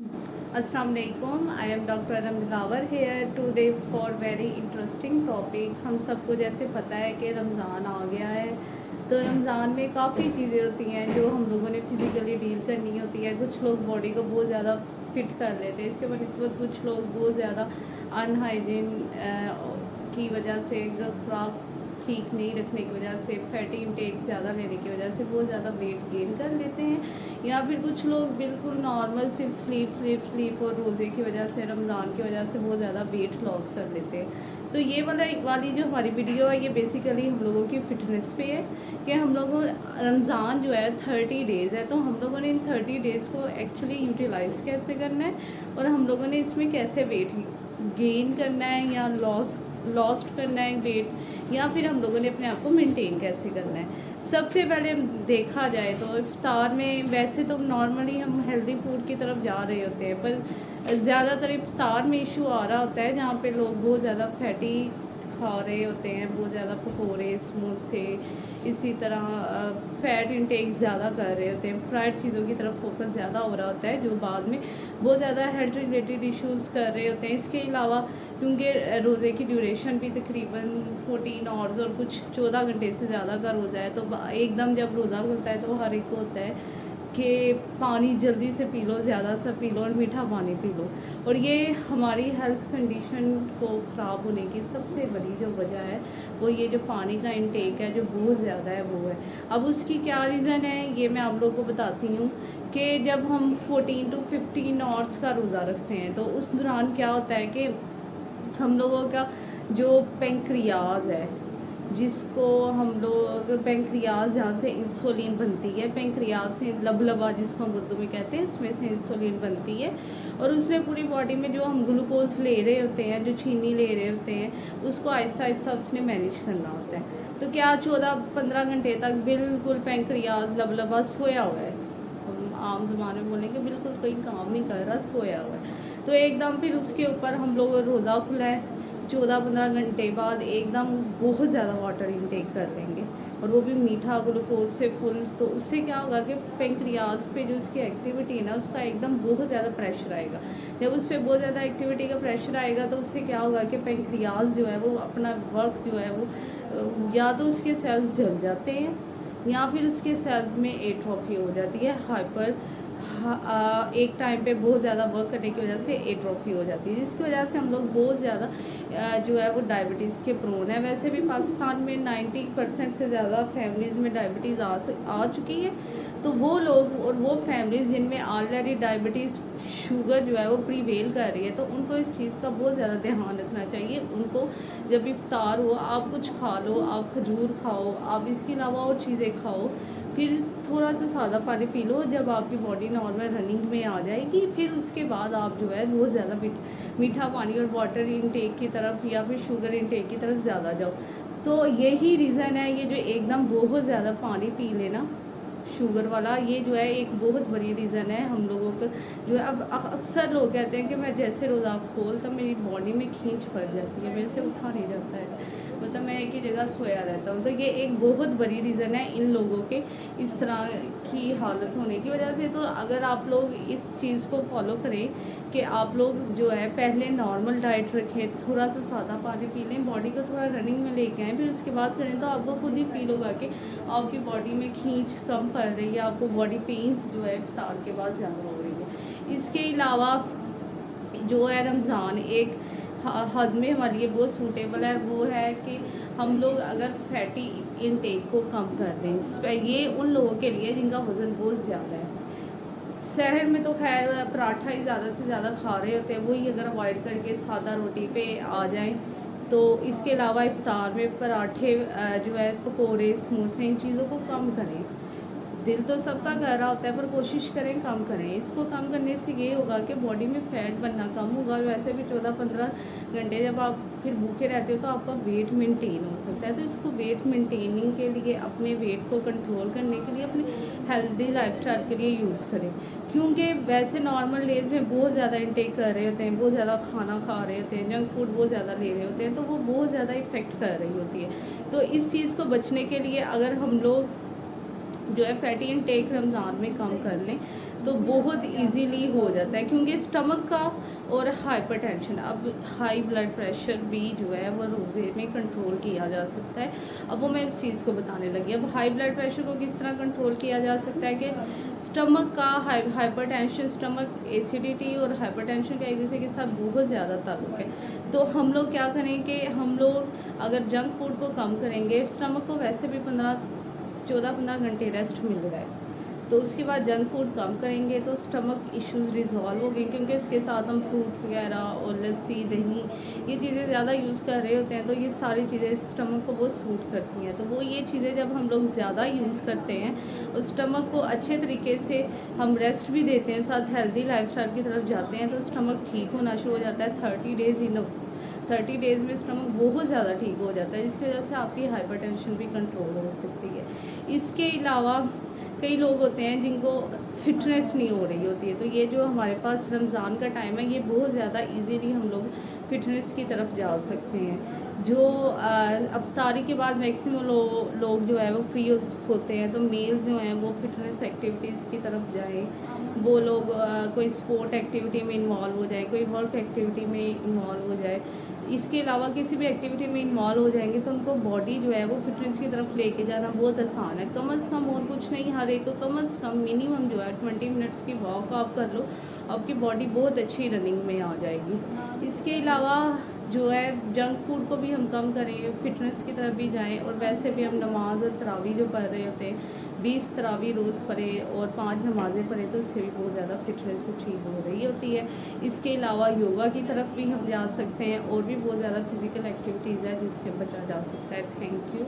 अस्सलाम वालेकुम। I am doctor Anam Dilawar here today for very interesting topic. हम सबको जैसे पता है कि रमज़ान आ गया है, तो रमज़ान में काफ़ी चीज़ें होती हैं जो हम लोगों ने फिज़िकली डील करनी होती है। कुछ लोग बॉडी को बहुत ज़्यादा फिट कर लेते हैं, इसके बनस्बत कुछ लोग बहुत ज़्यादा अनहाइजीन की वजह से, खुराक ठीक नहीं रखने की वजह से, फैटी इंटेक ज़्यादा लेने की वजह से बहुत ज़्यादा वेट गेन कर लेते हैं। या फिर कुछ लोग बिल्कुल नॉर्मल सिर्फ स्लीप और रोज़े की वजह से, रमज़ान की वजह से बहुत ज़्यादा वेट लॉस कर लेते हैं। तो ये वाली जो हमारी वीडियो है, ये बेसिकली हम लोगों की फ़िटनेस पे है कि हम लोगों रमज़ान जो है 30 डेज़ है, तो हम लोगों ने इन 30 डेज़ को एक्चुअली यूटिलाइज़ कैसे करना है और हम लोगों ने इसमें कैसे वेट गेन करना है या लॉस्ट करना है वेट, या फिर हम लोगों ने अपने आप को मेंटेन कैसे करना है। सबसे पहले देखा जाए तो इफ्तार में वैसे तो नॉर्मली हम हेल्दी फूड की तरफ जा रहे होते हैं, पर ज़्यादातर इफ्तार में इशू आ रहा होता है जहाँ पे लोग बहुत ज़्यादा फैटी खा रहे होते हैं, बहुत ज़्यादा पकौड़े, समोसे, इसी तरह फ़ैट इंटेक ज़्यादा कर रहे होते हैं, फ्राइड चीज़ों की तरफ फोकस ज़्यादा हो रहा होता है, जो बाद में बहुत ज़्यादा हेल्थ रिलेटेड इश्यूज़ कर रहे होते हैं। इसके अलावा क्योंकि रोज़े की ड्यूरेशन भी तकरीबन 14 आवर्स और कुछ 14 घंटे से ज़्यादा का रोज़ा है, तो एकदम जब रोज़ा खुलता है तो हर एक को होता है कि पानी जल्दी से पी लो, ज़्यादा सा पी लो और मीठा पानी पी लो, और ये हमारी हेल्थ कंडीशन को ख़राब होने की सबसे बड़ी जो वजह है वो ये जो पानी का इंटेक है जो बहुत ज़्यादा है वो है। अब उसकी क्या रीज़न है ये मैं आप लोगों को बताती हूँ कि जब हम 14 to 15 आवर्स का रोज़ा रखते हैं तो उस दौरान क्या होता है कि हम लोगों का जो पेंक्रियाज है, जिसको हम लोग पेंक्रियाज जहाँ से इंसुलिन बनती है, पेंक्रियाज से लबलबा जिसको हम उर्दू में कहते हैं, इसमें से इंसुलिन बनती है और उसने पूरी बॉडी में जो हम ग्लूकोज ले रहे होते हैं, जो चीनी ले रहे होते हैं, उसको आहिस्ता आहिस्ता उसने मैनेज करना होता है। तो क्या 14-15 घंटे तक बिल्कुल पेंक्रियाज लबलबा सोया हुआ है, हम आम ज़बान में बोलेंगे बिल्कुल कोई काम नहीं कर रहा, सोया हुआ है। तो एकदम फिर उसके ऊपर हम लोग रोज़ा खुला है, 14-15 घंटे बाद एकदम बहुत ज़्यादा वाटर इनटेक कर लेंगे और वो भी मीठा ग्लूकोज से फुल। तो उससे क्या होगा कि पेंक्रियाज पे जो उसकी एक्टिविटी है ना, उसका एकदम बहुत ज़्यादा प्रेशर आएगा। जब उस पर बहुत ज़्यादा एक्टिविटी का प्रेशर आएगा तो उससे क्या होगा कि पेंक्रियाज जो है वो अपना वर्क जो है वो या तो उसके सेल्स जल जाते हैं या फिर उसके सेल्स में एट्रोफी हो जाती है, हाइपर एक टाइम पे बहुत ज़्यादा वर्क करने की वजह से एट्रोफी हो जाती है, जिसकी वजह से हम लोग बहुत ज़्यादा जो है वो डायबिटीज़ के प्रोन है। वैसे भी पाकिस्तान में 90% से ज़्यादा फैमिलीज़ में डायबिटीज़ आ चुकी है, तो वो लोग और वो फैमिलीज़ जिनमें ऑलरेडी डायबिटीज़ शुगर जो है वो प्रीवेल कर रही है, तो उनको इस चीज़ का बहुत ज़्यादा ध्यान रखना चाहिए। उनको जब इफ्तार हो आप कुछ खा लो, आप खजूर खाओ, आप इसके अलावा और चीज़ें खाओ, फिर थोड़ा सा सादा पानी पी लो। जब आपकी बॉडी नॉर्मल रनिंग में आ जाएगी फिर उसके बाद आप जो है बहुत ज़्यादा मीठा पानी और वाटर इनटेक की तरफ या फिर शुगर इनटेक की तरफ ज़्यादा जाओ। तो यही रीज़न है, ये जो एकदम बहुत ज़्यादा पानी पी लेना शुगर वाला, ये जो है एक बहुत बड़ी रीज़न है हम लोगों को जो है। अब अक्सर लोग कहते हैं कि मैं जैसे रोज़ा खोल तो मेरी बॉडी में खींच पड़ जाती है, मेरे से उठा नहीं जाता है, मतलब मैं एक ही जगह सोया रहता हूँ। तो ये एक बहुत बड़ी रीज़न है इन लोगों के इस तरह की हालत होने की वजह से। तो अगर आप लोग इस चीज़ को फॉलो करें कि आप लोग जो है पहले नॉर्मल डाइट रखें, थोड़ा सा सादा पानी पी लें, बॉडी को थोड़ा रनिंग में लेके आएँ, फिर उसके बाद करें तो आपको खुद ही फील होगा कि आपकी बॉडी में खींच कम पड़ रही है, आपको बॉडी पेंस जो है इफ्तार के बाद ज़्यादा हो रही है। इसके अलावा जो है रमज़ान एक हद में हमारे लिए बहुत सूटेबल है, वो है कि हम लोग अगर फैटी इनटेक को कम कर दें। ये उन लोगों के लिए जिनका वज़न बहुत ज़्यादा है। शहर में तो खैर पराठा ही ज़्यादा से ज़्यादा खा रहे होते हैं, वही अगर अवॉइड करके सादा रोटी पे आ जाएं तो इसके अलावा इफ्तार में पराठे जो है पकोड़े, समोसे, इन चीज़ों को कम करें। दिल तो सबका कर रहा होता है पर कोशिश करें कम करें। इसको कम करने से ये होगा कि बॉडी में फ़ैट बनना कम होगा। वैसे भी 14-15 घंटे जब आप फिर भूखे रहते हो तो आपका वेट मेंटेन हो सकता है। तो इसको वेट मेंटेनिंग के लिए, अपने वेट को कंट्रोल करने के लिए, अपने हेल्दी लाइफस्टाइल के लिए यूज़ करें। क्योंकि वैसे नॉर्मल डेज में बहुत ज़्यादा इंटेक कर रहे होते हैं, बहुत ज़्यादा खाना खा रहे होते हैं, जंक फूड बहुत ज़्यादा ले रहे होते हैं, तो वो बहुत ज़्यादा इफ़ेक्ट कर रही होती है। तो इस चीज़ को बचने के लिए अगर हम लोग जो है फैटी इनटेक रमज़ान में कम कर लें तो बहुत इजीली हो जाता है, क्योंकि स्टमक का और हाइपरटेंशन, अब हाई ब्लड प्रेशर भी जो है वो रोज़े में कंट्रोल किया जा सकता है। अब वो मैं इस चीज़ को बताने लगी। अब हाई ब्लड प्रेशर को किस तरह कंट्रोल किया जा सकता है कि स्टमक का हाइपरटेंशन, स्टमक एसिडिटी और हाइपरटेंशन का एक दूसरे के साथ बहुत ज़्यादा ताल्लुक है। तो हम लोग क्या करें कि हम लोग अगर जंक फूड को कम करेंगे, स्टमक को वैसे भी 14-15 घंटे रेस्ट मिल रहा है, तो उसके बाद जंक फूड कम करेंगे तो स्टमक इश्यूज़ रिजॉल्व हो गए, क्योंकि उसके साथ हम फ्रूट वगैरह और लस्सी, दही, ये चीज़ें ज़्यादा यूज़ कर रहे होते हैं, तो ये सारी चीज़ें स्टमक को बहुत सूट करती हैं। तो वो ये चीज़ें जब हम लोग ज़्यादा यूज़ करते हैं और स्टमक को अच्छे तरीके से हम रेस्ट भी देते हैं, साथ हेल्दी लाइफस्टाइल की तरफ जाते हैं, तो स्टमक ठीक होना शुरू हो जाता है। 30 डेज़ में स्टमक बहुत ज़्यादा ठीक हो जाता है, जिसकी वजह से आपकी हाइपरटेंशन भी कंट्रोल हो सकती है। इसके अलावा कई लोग होते हैं जिनको फिटनेस नहीं हो रही होती है, तो ये जो हमारे पास रमज़ान का टाइम है, ये बहुत ज़्यादा इजीली हम लोग फिटनेस की तरफ जा सकते हैं। जो अफ्तारी के बाद मैक्सिमम लोग जो है वो फ्री होते हैं, तो मेल्स जो हैं वो फिटनेस एक्टिविटीज़ की तरफ जाएं। वो लोग कोई स्पोर्ट एक्टिविटी में इन्वॉल्व हो जाए, कोई वर्क एक्टिविटी में इन्वॉल्व हो जाए। इसके अलावा किसी भी एक्टिविटी में इन्वॉल्व हो जाएंगे तो उनको बॉडी जो है वो फिटनेस की तरफ लेके जाना बहुत आसान है। कम अज़ कम और कुछ नहीं, हर एक को कम अज़ कम मिनिमम जो है 20 मिनट्स की वॉक आप कर लो, आपकी बॉडी बहुत अच्छी रनिंग में आ जाएगी। इसके अलावा जो है जंक फूड को भी हम कम करें, फिटनेस की तरफ भी जाएं, और वैसे भी हम नमाज और तरावी जो पढ़ रहे होते हैं, 20 तरावी रोज़ पढ़े और 5 नमाज़ें पढ़े, तो इससे भी बहुत ज़्यादा फिटनेस ठीक हो रही होती है। इसके अलावा योगा की तरफ भी हम जा सकते हैं, और भी बहुत ज़्यादा फिज़िकल एक्टिविटीज़ है जिससे बचा जा सकता है। Thank you.